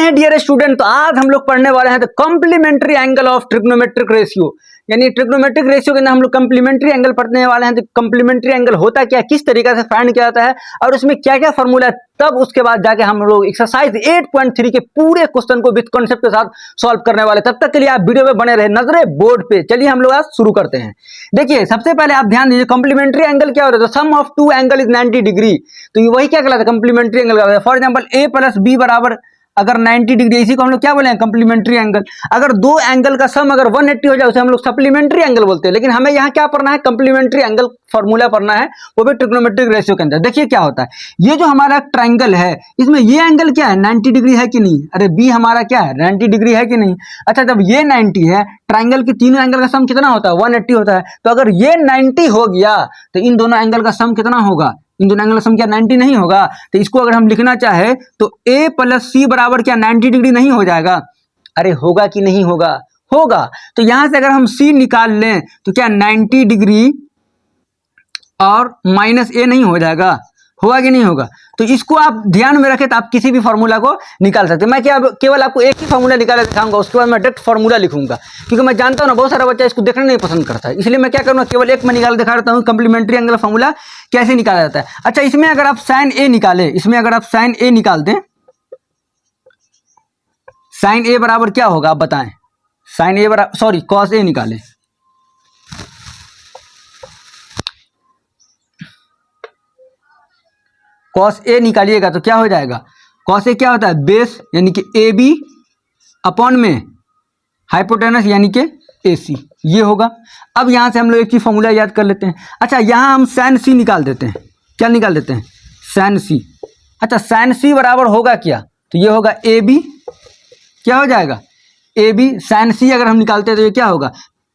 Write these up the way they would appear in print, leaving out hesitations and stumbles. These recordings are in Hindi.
हैं डियर स्टूडेंट। तो आज हम लोग पढ़ने वाले हैं the complementary angle of trigonometric ratio, यानी ट्रिग्नोमेट्रिक रेशियो के अंदर हम लोग कॉम्प्लीमेंट्री एंगल पढ़ने वाले हैं। तो कॉम्प्लीमेंट्री एंगल होता क्या, किस तरीके से फाइंड किया जाता है और उसमें क्या क्या फॉर्मूला है, तब उसके बाद जाके हम लोग एक्सरसाइज 8.3 के पूरे क्वेश्चन को विद कॉन्सेप्ट के साथ सॉल्व करने वाले। तब तक के लिए आप वीडियो में बने रहे, नजरें बोर्ड पे। चलिए हम लोग आज शुरू करते हैं। देखिए सबसे पहले आप ध्यान दीजिए, कॉम्प्लीमेंट्री एंगल क्या होता है। Sum of two angle is 90 degree, तो ये वही क्या कहलाता है, कॉम्प्लीमेंट्री एंगल कहलाता है। For example A plus B बराबर अगर 90 डिग्री, इसी को हम लोग क्या बोले हैं, कॉम्प्लीमेंट्री एंगल। अगर दो एंगल का सम अगर 180 हो जाए उसे हम लोग सप्लीमेंट्री एंगल बोलते हैं। लेकिन हमें यहाँ क्या पढ़ना है, कॉम्प्लीमेंट्री एंगल फॉर्मूला पढ़ना है, वो भी ट्रिग्नोमेट्रिक रेशियो के अंदर। देखिए क्या होता है, ये जो हमारा ट्रायंगल है इसमें ये एंगल क्या है, 90 डिग्री है कि नहीं। अरे बी हमारा क्या है, 90 डिग्री है कि नहीं। अच्छा जब ये 90 है, ट्रायंगल के तीनों एंगल का सम कितना होता है, 180 होता है। तो अगर ये 90 हो गया तो इन दोनों एंगल का सम कितना होगा, इन दोनों एंगल का सम क्या 90 नहीं होगा। तो इसको अगर हम लिखना चाहे तो a प्लस सी बराबर क्या 90 डिग्री नहीं हो जाएगा। अरे होगा कि नहीं होगा, होगा। तो यहां से अगर हम c निकाल लें तो क्या 90 डिग्री और माइनस a नहीं हो जाएगा, होगा कि नहीं होगा। तो इसको आप ध्यान में रखें तो आप किसी भी फार्मूला को निकाल सकते हैं। मैं क्या केवल आपको एक ही फार्मूला निकाल दिखाऊंगा, उसके बाद मैं डायरेक्ट फार्मूला लिखूंगा, क्योंकि मैं जानता हूं ना बहुत सारा बच्चा इसको देखना नहीं पसंद करता है। इसलिए मैं क्या करूंगा, केवल एक मैं निकाल दिखा देता हूं कॉम्प्लीमेंट्री एंगल फार्मूला कैसे निकाला जाता है। अच्छा इसमें अगर आप साइन ए निकाले, इसमें अगर आप साइन ए निकाल दें, साइन ए बराबर क्या होगा आप बताएं। साइन ए बराबर सॉरी कॉस ए निकाले, कॉस ए निकालिएगा तो क्या हो जाएगा, कॉस ए क्या होता है, बेस यानी कि ए बी अपॉन में हाइपोटेनस यानी कि ए सी, ये होगा। अब यहाँ से हम लोग एक ही फॉर्मूला याद कर लेते हैं। अच्छा यहाँ हम साइन सी निकाल देते हैं, क्या निकाल देते हैं, साइन सी। अच्छा साइन सी बराबर होगा क्या, तो ये होगा ए बी, क्या हो जाएगा ए बी। साइन सी अगर हम निकालते हैं तो ये क्या होगा,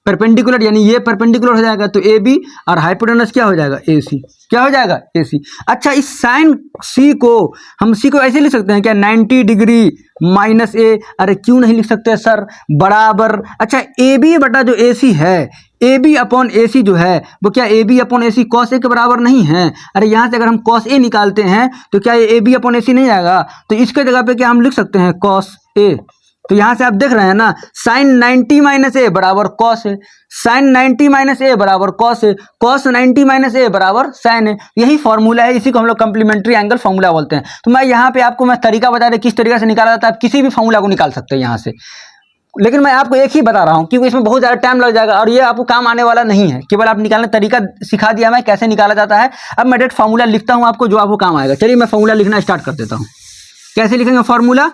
परपेंडिकुलर, यानी ये परपेंडिकुलर हो जाएगा तो ए बी और हाइपोटेनस क्या हो जाएगा ए सी, क्या हो जाएगा ए सी। अच्छा इस साइन सी को हम सी को ऐसे लिख सकते हैं क्या, 90 डिग्री माइनस ए। अरे क्यों नहीं लिख सकते सर, बराबर। अच्छा ए बी बटा जो ए सी है, ए बी अपॉन ए सी जो है वो क्या A B upon A C cos A के बराबर नहीं है। अरे यहाँ से अगर हम कॉस ए निकालते हैं तो क्या ये ए बी अपॉन ए सी नहीं आएगा। तो इसके जगह पे क्या हम लिख सकते हैं कॉस ए। तो यहां से आप देख रहे हैं ना, साइन 90 माइनस ए बराबर कॉस है, साइन 90 माइनस ए बराबर कॉस है, कॉस 90 माइनस ए बराबर साइन है। यही फॉर्मूला है, इसी को हम लोग कॉम्प्लीमेंट्री एंगल फॉर्मूला बोलते हैं। तो मैं यहाँ पे आपको मैं तरीका बता दें किस तरीके से निकाला जाता है। आप किसी भी फॉर्मूला को निकाल सकते हैं यहाँ से, लेकिन मैं आपको एक ही बता रहा हूँ क्योंकि इसमें बहुत ज़्यादा टाइम लग जाएगा और ये आपको काम आने वाला नहीं है। केवल आप निकालने तरीका सिखा दिया मैं कैसे निकाला जाता है। अब मैं डायरेक्ट फॉर्मूला लिखता हूँ आपको जो आपको काम आएगा। चलिए मैं फॉर्मूला लिखना स्टार्ट कर देता हूँ। कैसे लिखेंगे फॉर्मूला,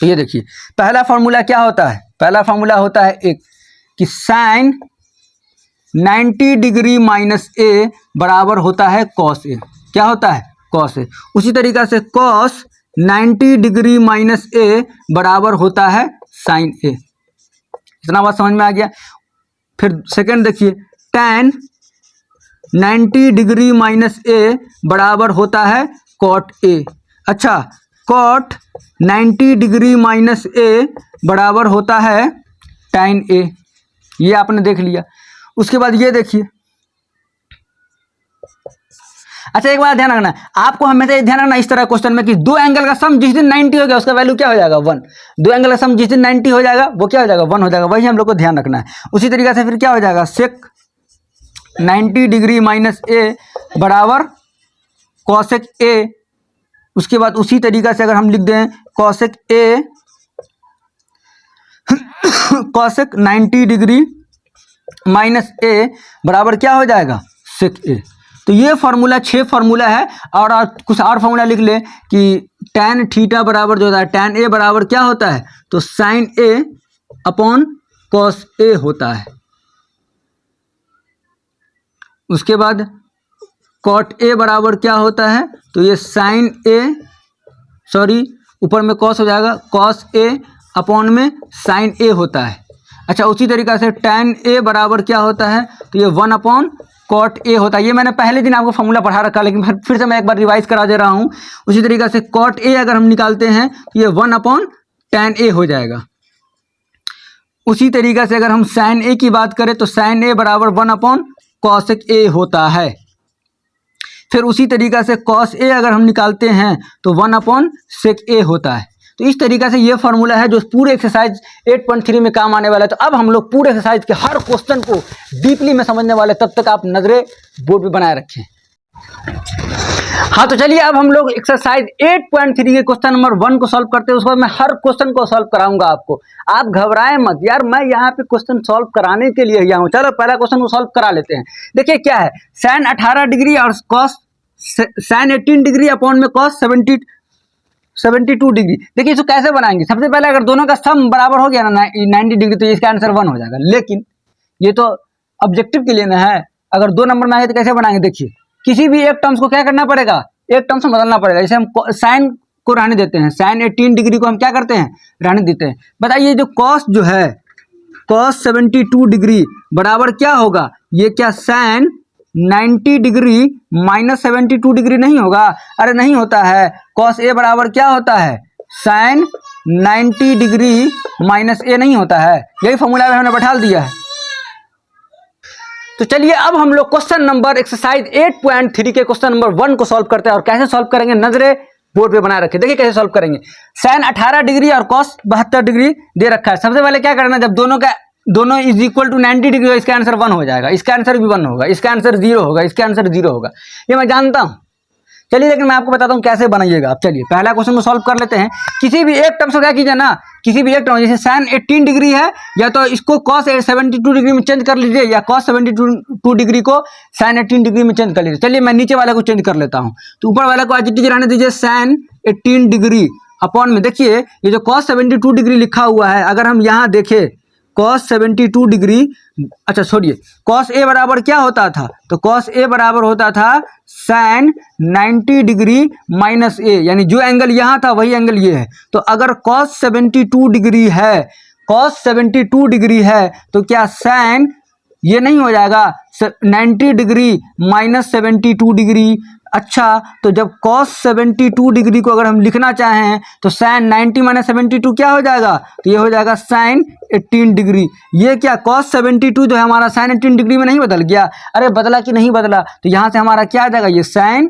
तो ये देखिए पहला फार्मूला क्या होता है, पहला फार्मूला होता है एक कि साइन 90 डिग्री माइनस ए बराबर होता है कॉस ए, क्या होता है कॉस ए। उसी तरीका से कॉस 90 डिग्री माइनस ए बराबर होता है साइन ए। इतना बात समझ में आ गया। फिर सेकंड देखिए, tan 90 डिग्री माइनस ए बराबर होता है कॉट ए। अच्छा कॉट 90 डिग्री माइनस ए बराबर होता है tan ए, ये आपने देख लिया। उसके बाद ये देखिए, अच्छा एक बात ध्यान रखना, आपको हमेशा ध्यान रखना इस तरह क्वेश्चन में कि दो एंगल का सम जिस दिन 90 हो गया उसका वैल्यू क्या हो जाएगा 1। दो एंगल का सम जिस दिन 90 हो जाएगा वो क्या हो जाएगा 1 हो जाएगा, वही हम लोग को ध्यान रखना है। उसी तरीके से फिर क्या हो जाएगा, सेक 90 डिग्री माइनस ए बराबर कॉसेक ए। उसके बाद उसी तरीका से अगर हम लिख दें cosec A cosec 90 degree minus A बराबर क्या हो जाएगा सेक ए। तो ये फार्मूला 6 फार्मूला है। और कुछ और फार्मूला लिख ले कि tan थीटा बराबर जो होता है, tan ए बराबर क्या होता है, तो sign A upon cos A होता है। उसके बाद कॉट ए बराबर क्या होता है, तो ये साइन ए सॉरी ऊपर में कॉस हो जाएगा, कॉस ए अपॉन में साइन ए होता है। अच्छा उसी तरीक़ा से tan ए बराबर क्या होता है, तो ये 1 अपॉन कॉट ए होता है। ये मैंने पहले दिन आपको फॉर्मूला पढ़ा रखा, लेकिन फिर से मैं एक बार रिवाइज करा दे रहा हूँ। उसी तरीक़े से कॉट ए अगर हम निकालते हैं तो ये 1 अपॉन tan ए हो जाएगा। उसी तरीक़े से अगर हम साइन ए की बात करें तो साइन ए बराबर 1 अपॉन कॉसेक ए होता है। फिर उसी तरीक़ा से कॉस ए अगर हम निकालते हैं तो 1 अपॉन सेक ए होता है। तो इस तरीके से ये फॉर्मूला है जो पूरे एक्सरसाइज 8.3 में काम आने वाला है। तो अब हम लोग पूरे एक्सरसाइज के हर क्वेश्चन को डीपली में समझने वाले, तब तक आप नजरें बोर्ड पे बनाए रखें। हाँ, तो चलिए अब हम लोग एक्सरसाइज 8.3 के क्वेश्चन नंबर 1 को सॉल्व करते हैं। उसके बाद मैं हर क्वेश्चन को सॉल्व कराऊंगा आपको। आप घबराएं मत यार, मैं यहाँ पे क्वेश्चन सॉल्व कराने के लिए यहाँ हूँ। चलो पहला क्वेश्चन को सॉल्व करा लेते हैं। देखिए क्या है, साइन 18 डिग्री और कॉस साइन 18 डिग्री अपॉन में कॉस 72 डिग्री। देखिए इसको कैसे बनाएंगे। सबसे पहले अगर दोनों का सम बराबर हो गया ना 90 डिग्री, तो इसका आंसर 1 हो जाएगा। लेकिन ये तो ऑब्जेक्टिव के लिए ना है, अगर 2 नंबर में आए तो कैसे बनाएंगे। देखिए किसी भी एक टर्म्स को क्या करना पड़ेगा, एक टर्म्स में बदलना पड़ेगा। जैसे हम साइन को रहने देते हैं, साइन 18 डिग्री को हम क्या करते हैं, रहने देते हैं। बताइए जो कॉस जो है, कॉस 72 डिग्री बराबर क्या होगा, ये क्या साइन 90 डिग्री माइनस 72 डिग्री नहीं होगा। अरे नहीं होता है। कॉस ए बराबर क्या होता है, साइन 90 डिग्री माइनस ए नहीं होता है। यही फॉर्मूला हमने बैठा दिया है। तो चलिए अब हम लोग क्वेश्चन नंबर एक्सरसाइज 8.3 के क्वेश्चन नंबर 1 को सॉल्व करते हैं। और कैसे सॉल्व करेंगे, नजरें बोर्ड पे बनाए रखें। देखिए कैसे सॉल्व करेंगे। साइन 18 डिग्री और कॉस 72 डिग्री दे रखा है। सबसे पहले क्या करना, जब दोनों इज इक्वल टू 90 डिग्री, इसका आंसर 1 हो जाएगा, इसका आंसर भी 1 होगा, इसका आंसर 0 होगा, इसका आंसर 0 होगा। ये मैं जानता हूं। चलिए लेकिन मैं आपको बताता हूं कैसे बनाइएगा आप। चलिए पहला क्वेश्चन को सॉल्व कर लेते हैं। किसी भी एक टर्म से क्या कीजिए ना, किसी भी एक टर्म, जैसे साइन 18 डिग्री है, या तो इसको कॉस 72 डिग्री में चेंज कर लीजिए, या कॉस 72 डिग्री को साइन 18 डिग्री में चेंज कर लीजिए। चलिए मैं नीचे वाले को चेंज कर लेता हूं। तो ऊपर वाले को एज इट इज रहने दीजिए, साइन 18 डिग्री अपॉन में। देखिए ये जो कॉस 72 डिग्री लिखा हुआ है, अगर हम यहाँ देखें कॉस 72 डिग्री, अच्छा छोड़िए, कॉस ए बराबर क्या होता था, तो कॉस ए बराबर होता था साइन 90 डिग्री माइनस ए, यानी जो एंगल यहाँ था वही एंगल ये है। तो अगर कॉस 72 डिग्री है, कॉस 72 डिग्री है, तो क्या साइन ये नहीं हो जाएगा 90 डिग्री माइनस 72 डिग्री। अच्छा, तो जब cos 72 डिग्री को अगर हम लिखना चाहें तो sin 90 माइनस 72 क्या हो जाएगा, तो ये हो जाएगा sin 18 डिग्री। ये क्या cos 72 जो है हमारा sin 18 डिग्री में नहीं बदल गया। अरे बदला कि नहीं बदला, तो यहाँ से हमारा क्या आ जाएगा, ये sin,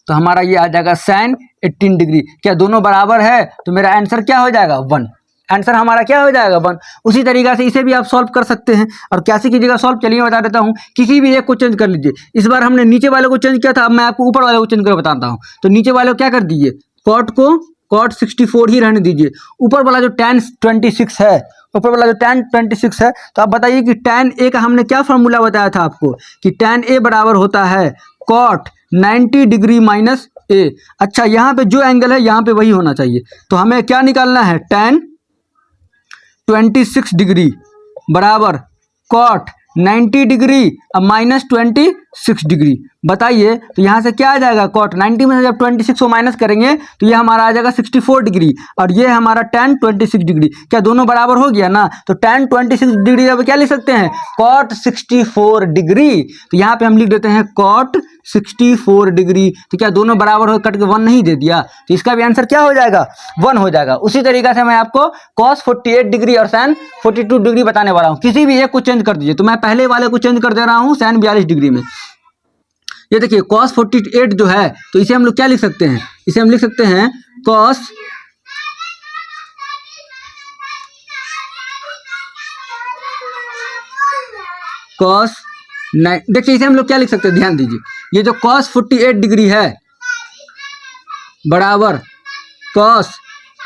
तो हमारा ये आ जाएगा sin 18 डिग्री। क्या दोनों बराबर है, तो मेरा आंसर क्या हो जाएगा 1। आंसर हमारा क्या हो जाएगा 1। उसी तरीके से इसे भी आप सॉल्व कर सकते हैं। और कैसे कीजिएगा सॉल्व, चलिए मैं बता देता हूं। किसी भी एक को चेंज कर लीजिए। इस बार हमने नीचे वाले को चेंज किया था, अब मैं आपको ऊपर वाले को चेंज कर बताता हूं। तो नीचे वाले को क्या कर दीजिए, कॉट को कॉट 64 ही रहने दीजिए। ऊपर वाला जो tan 26 है, ऊपर वाला जो tan 26 है, तो आप बताइए कि tan a का हमने क्या फॉर्मूला बताया था आपको, कि tan a बराबर होता है कॉट 90 डिग्री माइनस a। अच्छा, यहाँ पे जो एंगल है यहाँ पे वही होना चाहिए। तो हमें क्या निकालना है, tan 26 डिग्री बराबर कॉट 90 डिग्री अब माइनस 26 डिग्री। बताइए तो यहाँ से क्या आ जाएगा, कॉट 90 में से जब 26 को माइनस करेंगे तो ये हमारा आ जाएगा 64 डिग्री, और ये हमारा tan 26 डिग्री। क्या दोनों बराबर हो गया ना, तो tan 26 डिग्री अब क्या लिख सकते हैं, कॉट 64 डिग्री। तो यहाँ पे हम लिख देते हैं कॉट 64 डिग्री। तो क्या दोनों बराबर हो, कट के 1 नहीं दे दिया, तो इसका भी आंसर क्या हो जाएगा, 1 हो जाएगा। उसी तरीके से मैं आपको cos 48 डिग्री और sin 42 डिग्री बताने वाला हूँ। किसी भी एक को चेंज कर दीजिए। तो मैं पहले वाले को चेंज कर दे रहा हूँ sin 42 डिग्री में। ये देखिए cos 48 जो है, तो इसे हम लोग क्या लिख सकते हैं, इसे हम लिख सकते हैं cos देखिए इसे हम लोग क्या लिख सकते हैं, ध्यान दीजिए। ये जो cos 48 डिग्री है बराबर cos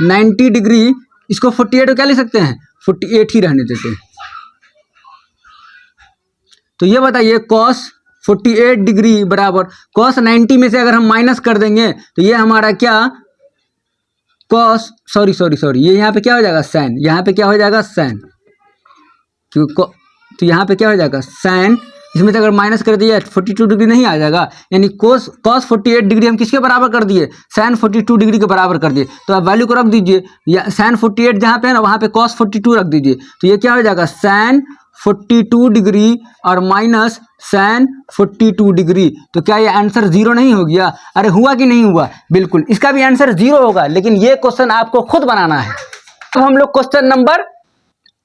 90 डिग्री, इसको 48 को क्या लिख सकते हैं, 48 ही रहने देते हैं। तो ये बताइए cos 48 डिग्री बराबर cos 90 में से अगर हम माइनस कर देंगे तो ये हमारा क्या, cos सॉरी ये यहाँ पे क्या हो जाएगा sin, यहाँ पे क्या हो जाएगा sin, क्योंकि तो यहाँ पे क्या हो जाएगा sin, इसमें से अगर माइनस कर दिया 42 डिग्री नहीं आ जाएगा, यानी cos 48 डिग्री हम किसके बराबर कर दिए, sin 42 डिग्री के बराबर कर दिए। तो आप वैल्यू को रख दीजिए, या sin 48 जहाँ पे है ना वहाँ पे cos 42 रख दीजिए। तो ये क्या हो जाएगा sin 42 डिग्री और माइनस sin 42 डिग्री। तो क्या ये आंसर 0 नहीं हो गया, अरे हुआ कि नहीं हुआ, बिल्कुल इसका भी आंसर 0 होगा। लेकिन ये क्वेश्चन आपको खुद बनाना है। तो हम लोग क्वेश्चन नंबर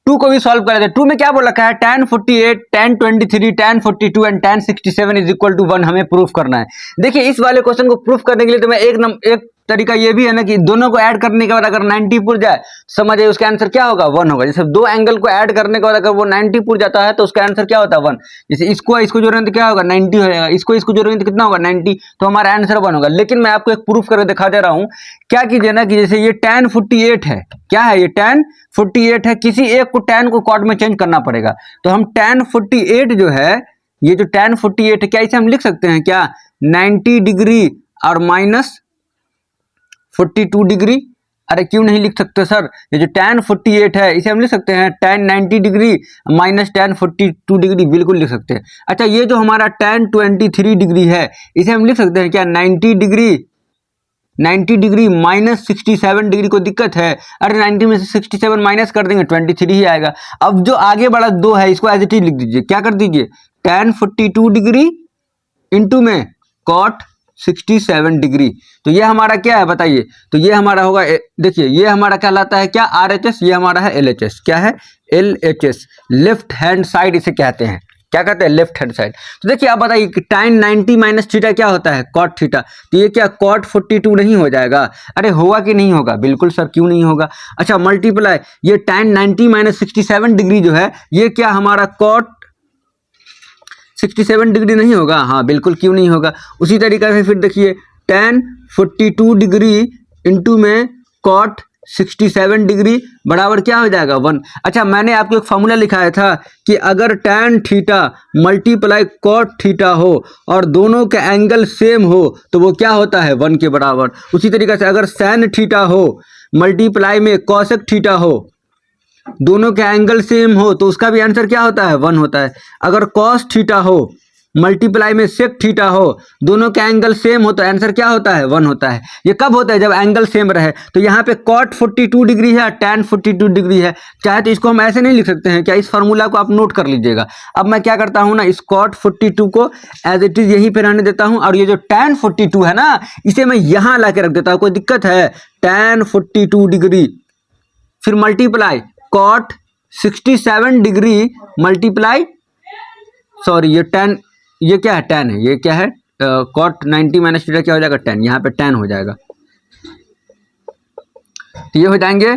2 को भी सॉल्व कर रहे थे। 2 में क्या बोल रखा है, tan 48, tan 23, tan 42 and tan 67 is equal to 1 हमें प्रूफ करना है। देखिए इस वाले क्वेश्चन को प्रूफ करने के लिए तो मैं एक तरीका ये भी है ना कि दोनों को ऐड करने के बाद अगर 90 पुर जाए समझिए उसका आंसर क्या होगा 1 होगा। जैसे दो एंगल को ऐड करने के बाद अगर वो 90 पुर जाता है तो उसका आंसर क्या होता है 1। जैसे इसको जोड़ेंगे तो क्या होगा 90 हो जाएगा, इसको जोड़ेंगे तो कितना होगा 90, तो हमारा आंसर 1 होगा। लेकिन मैं आपको एक प्रूफ करके दिखा दे रहा हूँ। क्या कीजिए ना कि जैसे ये tan 48 है, क्या है ये tan 48 है, किसी एक को tan को cot में चेंज करना पड़ेगा। तो हम tan 48 जो है, ये जो tan 48 है, क्या इसे हम लिख सकते हैं क्या 90 डिग्री और माइनस 42 डिग्री। अरे क्यों नहीं लिख सकते सर, ये जो tan 48 है इसे हम लिख सकते हैं tan 90 degree minus tan 42 degree, बिल्कुल लिख सकते हैं। अच्छा ये जो हमारा tan 23 डिग्री है इसे हम लिख सकते हैं क्या 90 डिग्री माइनस 67 डिग्री। को दिक्कत है, अरे 90 में से 67 माइनस कर देंगे 23 ही आएगा। अब जो आगे वाला 2 है इसको एज इट इज लिख दीजिए, क्या कर दीजिए tan 42 डिग्री इंटू में cot 67 डिग्री। तो ये हमारा क्या है बताइए, तो ये हमारा होगा, देखिए ये हमारा कहलाता है क्या RHS, ये हमारा है LHS। क्या है LHS, लेफ्ट हैंड साइड इसे कहते हैं। क्या कहते हैं लेफ्ट हैंड साइड। तो देखिए आप बताइए कि tan 90 माइनस थीटा क्या होता है cot थीटा, तो ये क्या cot 42 नहीं हो जाएगा। अरे होगा कि नहीं होगा, बिल्कुल सर क्यों नहीं होगा। अच्छा मल्टीप्लाई ये tan 90 माइनस 67 डिग्री जो है ये क्या हमारा cot 67 डिग्री नहीं होगा, हाँ बिल्कुल क्यों नहीं होगा। उसी तरीके से फिर देखिए tan 42 डिग्री इंटू में cot 67 डिग्री बराबर क्या हो जाएगा 1। अच्छा मैंने आपको एक फॉर्मूला लिखाया था कि अगर tan theta multiply cot theta हो और दोनों के एंगल सेम हो तो वो क्या होता है 1 के बराबर। उसी तरीके से अगर sin थीटा हो मल्टीप्लाई में cosec थीटा हो, दोनों के एंगल सेम हो तो उसका भी आंसर क्या होता है 1 होता है। अगर cos थीटा हो मल्टीप्लाई में sec थीटा हो, दोनों के एंगल सेम हो तो आंसर क्या होता है 1 होता है। ये कब होता है जब एंगल सेम रहे। तो यहाँ पे cot 42 डिग्री है, tan 42 डिग्री है, चाहे तो इसको हम ऐसे नहीं लिख सकते हैं क्या, इस फार्मूला को आप नोट कर लीजिएगा। अब मैं क्या करता हूँ ना, इस cot 42 को एज इट इज यहीं पे रहने देता हूँ और ये जो tan 42 है ना इसे मैं यहाँ ला के रख देता हूँ। कोई दिक्कत है, tan 42 डिग्री फिर multiply cot 67 degree multiply, sorry ये tan, ये क्या है tan है, ये क्या है cot 90 माइनस थीटा क्या हो जाएगा tan, यहाँ पे tan हो जाएगा। तो ये हो जाएंगे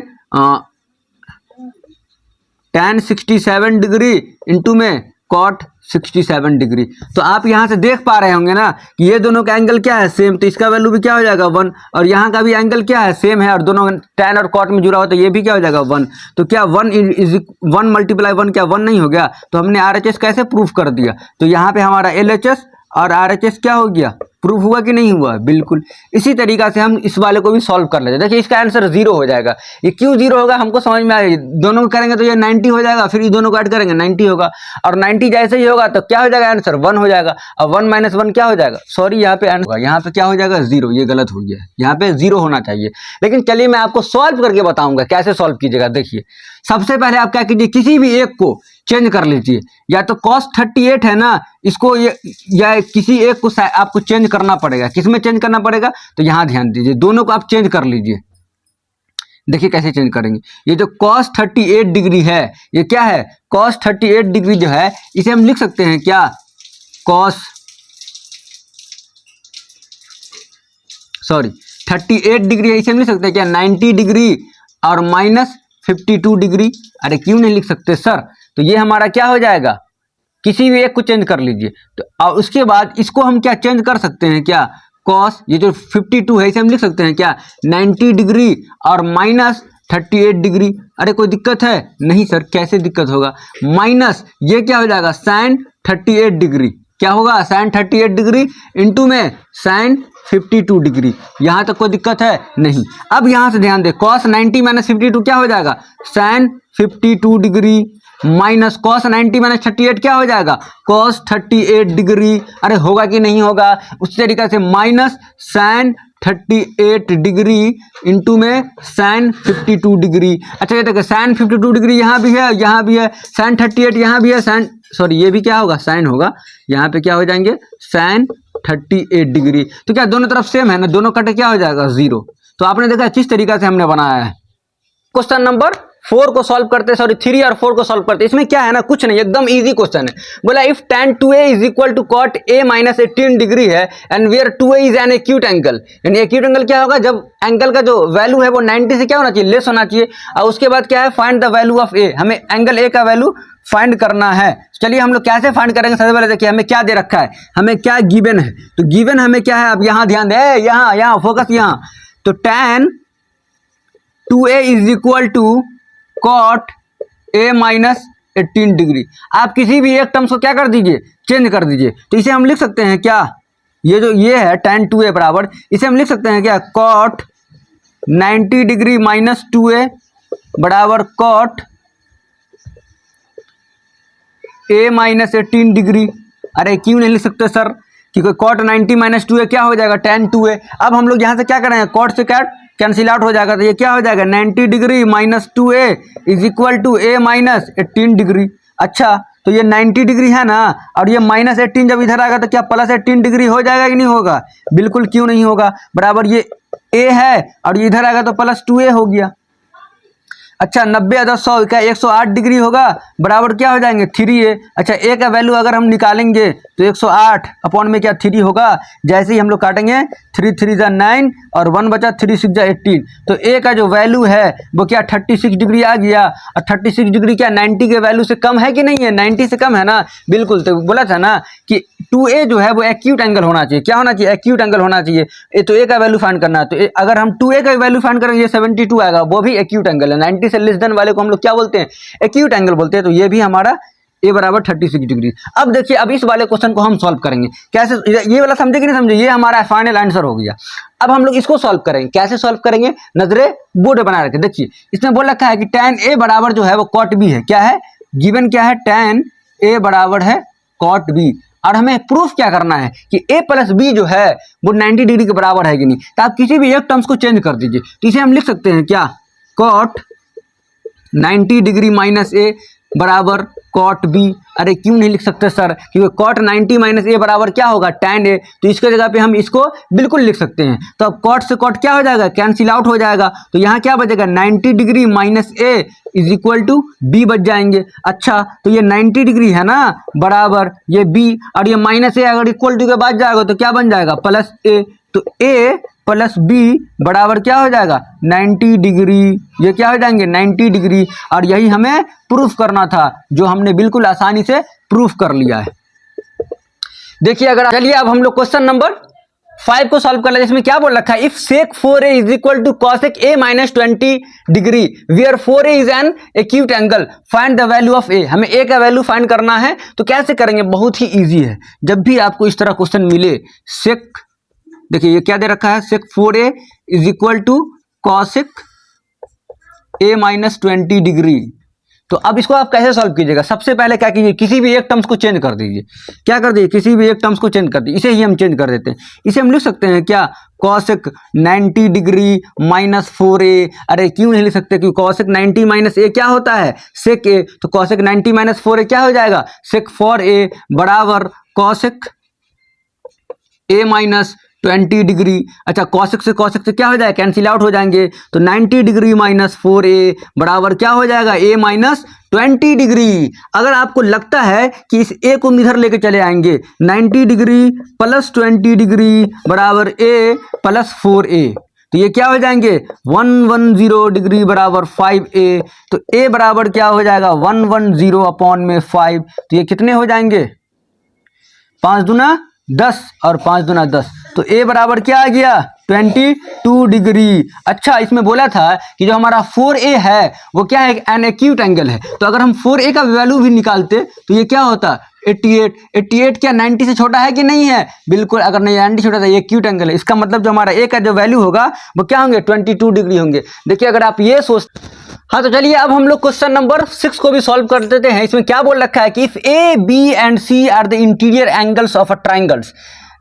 tan 67 डिग्री इंटू में cot 67 डिग्री। तो आप यहाँ से देख पा रहे होंगे ना कि ये दोनों का एंगल क्या है सेम, तो इसका वैल्यू भी क्या हो जाएगा 1 और यहाँ का भी एंगल क्या है सेम है और दोनों tan और cot में जुड़ा हुआ तो ये भी क्या हो जाएगा 1। तो क्या 1 मल्टीप्लाई 1 क्या 1 नहीं हो गया। तो हमने RHS कैसे प्रूफ कर दिया, तो यहाँ पे हमारा LHS और RHS क्या हो गया प्रूफ हुआ कि नहीं हुआ, बिल्कुल। इसी तरीका से हम इस वाले को भी सॉल्व कर लेते हैं। देखिए इसका आंसर 0 हो जाएगा। ये क्यों 0 होगा हमको समझ में आएगा, दोनों को करेंगे तो ये 90 हो जाएगा, फिर ये दोनों को ऐड करेंगे 90 होगा और 90 जैसे ही होगा तो क्या हो जाएगा आंसर 1 हो जाएगा और 1 माइनस 1 क्या हो जाएगा, सॉरी यहाँ पे आंसर, यहाँ पे क्या हो जाएगा 0, ये गलत हो गया, यहाँ पे 0 होना चाहिए। लेकिन चलिए मैं आपको सॉल्व करके बताऊंगा कैसे सॉल्व कीजिएगा। देखिए सबसे पहले आप क्या कीजिए, किसी भी एक को चेंज कर लीजिए, या तो cos 38 है ना इसको ये, या किसी एक को आपको चेंज करना पड़ेगा। किसमें चेंज करना पड़ेगा, तो यहाँ ध्यान दीजिए, दोनों को आप चेंज कर लीजिए। देखिए कैसे चेंज करेंगे, ये जो cos 38 डिग्री है ये क्या है cos 38 डिग्री जो है इसे हम लिख सकते हैं क्या cos 38 डिग्री है, इसे हम लिख सकते हैं क्या 90 डिग्री और माइनस 52 डिग्री। अरे क्यों नहीं लिख सकते सर, तो ये हमारा क्या हो जाएगा, किसी भी एक को चेंज कर लीजिए। तो और उसके बाद इसको हम क्या चेंज कर सकते हैं क्या cos, ये जो 52 है इसे हम लिख सकते हैं क्या 90 डिग्री और माइनस 38 डिग्री। अरे कोई दिक्कत है नहीं सर, कैसे दिक्कत होगा, माइनस ये क्या हो जाएगा sin 38 डिग्री, क्या होगा sin 38 डिग्री इंटू में sin 52 डिग्री। यहाँ तक कोई दिक्कत है नहीं। अब यहाँ से ध्यान दे, cos 90 माइनस 52 क्या हो जाएगा sin 52 degree minus cos 90 minus 38 क्या हो जाएगा cos 38 डिग्री। अरे होगा कि नहीं होगा, उस तरीके से माइनस sin 38 डिग्री इंटू में sin 52 डिग्री। अच्छा ये देखिए sin 52 डिग्री यहाँ भी है, यहाँ भी है, sin 38 यहाँ भी है, sin, सॉरी ये भी क्या होगा sin होगा, यहाँ पे क्या हो जाएंगे sin 38 डिग्री। तो क्या दोनों तरफ सेम है ना, दोनों कटे क्या हो जाएगा 0। तो आपने देखा किस तरीका से हमने बनाया है। क्वेश्चन नंबर 4 को सॉल्व करते, सॉरी 3 और 4 को सॉल्व करते, इसमें क्या है ना, कुछ नहीं, एकदम इजी क्वेश्चन है। बोला if tan 2a is equal to cot a minus 18 degree है and where 2a is an acute angle, यानी एक्यूट एंगल क्या होगा, जब एंगल का जो वैल्यू है वो 90 से क्या होना चाहिए, लेस होना चाहिए। और उसके बाद क्या है, find the value of a, हमें एंगल a का वैल्यू फाइंड करना है। चलिए हम लोग कैसे फाइंड करेंगे, सबसे पहले देखिए हमें क्या दे रखा है, हमें क्या गिवन है। तो गिवन हमें क्या है, अब यहाँ ध्यान दे, यहाँ फोकस यहाँ, तो tan 2a is equal to cot a minus 18 degree. आप किसी भी एक टर्म्स को क्या कर दीजिए, चेंज कर दीजिए। तो इसे हम लिख सकते हैं क्या, ये जो ये है tan 2a बराबर, इसे हम लिख सकते हैं क्या, cot 90 डिग्री माइनस 2a बराबर cot a माइनस 18 डिग्री। अरे क्यों नहीं लिख सकते सर, क्योंकि cot 90 माइनस 2a क्या हो जाएगा, tan 2a। अब हम लोग यहाँ से क्या करेंगे, cot से कैंसिल आउट हो जाएगा, तो ये क्या हो जाएगा, 90 degree minus 2a is equal to a minus 18 degree. अच्छा, तो ये 90 डिग्री है ना, और ये माइनस 18 जब इधर आएगा तो क्या प्लस 18 डिग्री हो जाएगा कि नहीं होगा, बिल्कुल क्यों नहीं होगा, बराबर ये a है और ये इधर आएगा तो प्लस 2a हो गया। अच्छा, 90 अदर 100 का 108 डिग्री होगा, बराबर क्या हो जाएंगे, 3a। अच्छा, a का वैल्यू अगर हम निकालेंगे तो 108 अपॉन में क्या 3 होगा, जैसे ही हम लोग काटेंगे 3 3 जा 9 और 1 बचा 3 6 जा 18, तो a का जो वैल्यू है वो क्या 36 डिग्री आ गया। और 36 डिग्री क्या 90 के वैल्यू से कम है कि नहीं है, 90 से कम है ना, बिल्कुल। तो बोला था ना कि 2a जो है वो एक्यूट एंगल होना चाहिए, क्या होना चाहिए, एक्यूट एंगल होना चाहिए। तो a का वैल्यू फाइंड करना है, तो अगर हम 2a का वैल्यू फाइंड करेंगे 72 आएगा, वो भी एक्यूट एंगल है। 90 से लेस देन वाले को हम लोग क्या बोलते हैं, एक्यूट एंगल बोलते हैं। तो ये भी हमारा a बराबर 36 डिग्री। अब देखिए, अब इस वाले क्वेश्चन को हम सॉल्व करेंगे कैसे, ये वाला समझे कि नहीं समझे, ये हमारा फाइनल आंसर हो गया। अब हम लोग इसको सॉल्व करेंगे, कैसे सॉल्व करेंगे, नजरे बोर्ड बना रखे। देखिए इसमें बोल रखा है कि tan a बराबर जो है वो cot b है, क्या है गिवन, क्या है tan a बराबर है cot b। और हमें प्रूफ क्या करना है कि a प्लस बी जो है वो 90 डिग्री के बराबर है कि नहीं। तो आप किसी भी एक टर्म्स को चेंज कर दीजिए, तो इसे हम लिख सकते हैं क्या, cot 90 डिग्री माइनस a बराबर cot b। अरे क्यों नहीं लिख सकते सर, क्योंकि cot 90 माइनस a बराबर क्या होगा, tan a। तो इसके जगह पे हम इसको बिल्कुल लिख सकते हैं। तो अब cot से cot क्या हो जाएगा, कैंसिल आउट हो जाएगा। तो यहाँ क्या बचेगा, 90 degree minus a is equal to b बच जाएंगे। अच्छा, तो ये 90 डिग्री है ना, बराबर ये b, और ये माइनस a अगर इक्वल टू के बाद जाएगा तो क्या बन जाएगा, प्लस a। तो a प्लस बी बराबर क्या हो जाएगा, 90 डिग्री। ये क्या हो जाएंगे, 90 डिग्री। और यही हमें प्रूफ करना था, जो हमने बिल्कुल आसानी से प्रूफ कर लिया है। देखिए, अगर चलिए अब हम लोग क्वेश्चन नंबर 5 को सॉल्व कर लेते हैं। इसमें क्या बोल रखा है, if sec 4a is equal to cosec a minus 20 degree where 4a is an acute angle, find the value of a। हमें a का वैल्यू फाइंड करना है। तो कैसे करेंगे, बहुत ही ईजी है। जब भी आपको इस तरह क्वेश्चन मिले, सेक, देखिए ये क्या दे रखा है, sec 4a is equal to cosec a minus 20 degree. तो अब इसको आप कैसे सॉल्व कीजिएगा, सबसे पहले क्या कीजिए, किसी भी एक टर्म्स को चेंज कर दीजिए। क्या कर दीजिए, किसी भी एक टर्म्स को चेंज कर दीजिए। इसे ही हम चेंज कर देते हैं। इसे हम लिख सकते हैं क्या, cosec 90 डिग्री माइनस 4a। अरे क्यों नहीं लिख सकते, क्योंकि cosec 90 माइनस a क्या होता है, sec a। तो cosec 90 माइनस 4a क्या हो जाएगा, sec 4a बराबर cosec a माइनस 20 डिग्री। अच्छा, cosec से क्या हो जाएगा, कैंसिल आउट हो जाएंगे। तो 90 डिग्री माइनस 4a बराबर क्या हो जाएगा, a माइनस 20 डिग्री। अगर आपको लगता है कि इस a को इधर लेके चले आएंगे, 90 डिग्री प्लस 20 डिग्री बराबर a प्लस 4a, तो ये क्या हो जाएंगे, 110 डिग्री बराबर 5a। तो a बराबर क्या हो जाएगा, 110 अपॉन में 5। तो ये कितने हो जाएंगे, 5 दूना 10 और 5 दूना 10। तो a बराबर क्या आ गया, 22 डिग्री। अच्छा, इसमें बोला था कि जो हमारा 4a है वो क्या है, एन एक्यूट एंगल है। तो अगर हम 4a का वैल्यू भी निकालते तो ये क्या होता, 88 क्या 90 से छोटा है कि नहीं है, बिल्कुल। अगर नहीं 90 छोटा था, ये एक्यूट एंगल है। इसका मतलब जो हमारा a का जो वैल्यू होगा वो क्या होंगे, 22 डिग्री होंगे। देखिए, अगर आप ये सोच, हाँ, तो चलिए अब हम लोग क्वेश्चन नंबर 6 को भी सॉल्व कर देते हैं। इसमें क्या बोल रखा है कि if a b and c are the interior angles of a triangles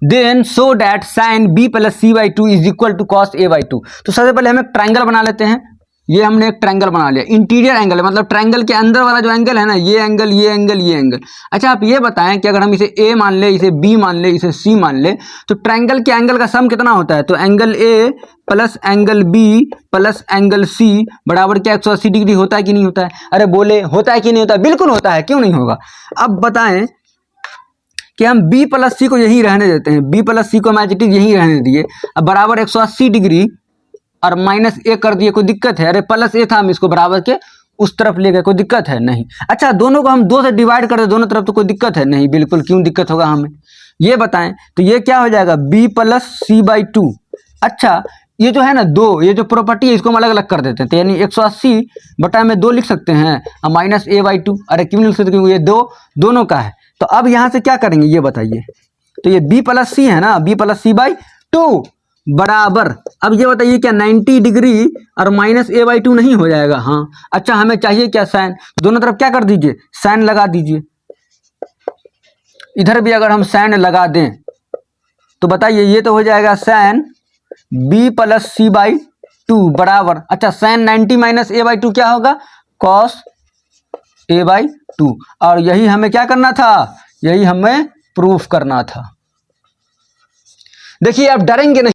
then so that sine b plus c by 2 is equal to cos a by 2। तो सबसे पहले हम एक ट्राइंगल बना लेते हैं। ये हमने एक ट्रायंगल बना लिया, इंटीरियर एंगल है, मतलब ट्रायंगल के अंदर वाला जो एंगल है ना, ये एंगल, ये एंगल, ये एंगल। अच्छा आप ये बताएं कि अगर हम इसे ए मान ले, इसे बी मान ले, इसे सी मान ले, तो ट्रायंगल के एंगल का सम कितना होता है? तो angle A plus angle B plus angle C बराबर क्या 180 डिग्री होता है कि नहीं होता है? अरे बोले होता है कि नहीं होता है? बिल्कुल होता है, क्यों नहीं होगा। अब बताएं कि हम b प्लस सी को यही रहने देते हैं, b प्लस सी को हम एज इट इज यही रहने दिए। अब बराबर 180 डिग्री और माइनस ए कर दिए, कोई दिक्कत है? अरे प्लस ए था, हम इसको बराबर के उस तरफ ले गए, कोई दिक्कत है? नहीं। अच्छा दोनों को हम 2 से डिवाइड कर दे दोनों तरफ, तो कोई दिक्कत है? नहीं, बिल्कुल। क्यों दिक्कत होगा हमें, ये बताएं। तो ये क्या हो जाएगा, b प्लस सी बाई 2। अच्छा ये जो है ना 2, ये जो प्रॉपर्टी है इसको हम अलग अलग कर देते हैं, तो यानी 180 बटा में 2 लिख सकते हैं और माइनस ए बाई 2। अरे क्यों नहीं लिख सकते? क्योंकि ये दोनों का है। तो अब यहाँ से क्या करेंगे ये बताइए। तो ये b प्लस सी है ना, b प्लस सी बाई 2 बराबर, अब ये बताइए क्या 90 डिग्री और माइनस ए बाई 2 नहीं हो जाएगा? हाँ। अच्छा हमें चाहिए क्या, साइन। दोनों तरफ क्या कर दीजिए, साइन लगा दीजिए। इधर भी अगर हम साइन लगा दें तो बताइए ये तो हो जाएगा sine b plus C by 2 बराबर, अच्छा साइन 90 माइनस ए बाई 2 क्या होगा, कॉस ए बाई 2। और यही हमें क्या करना था, यही हमें प्रूफ करना था। देखिए आप डरेंगे नहीं।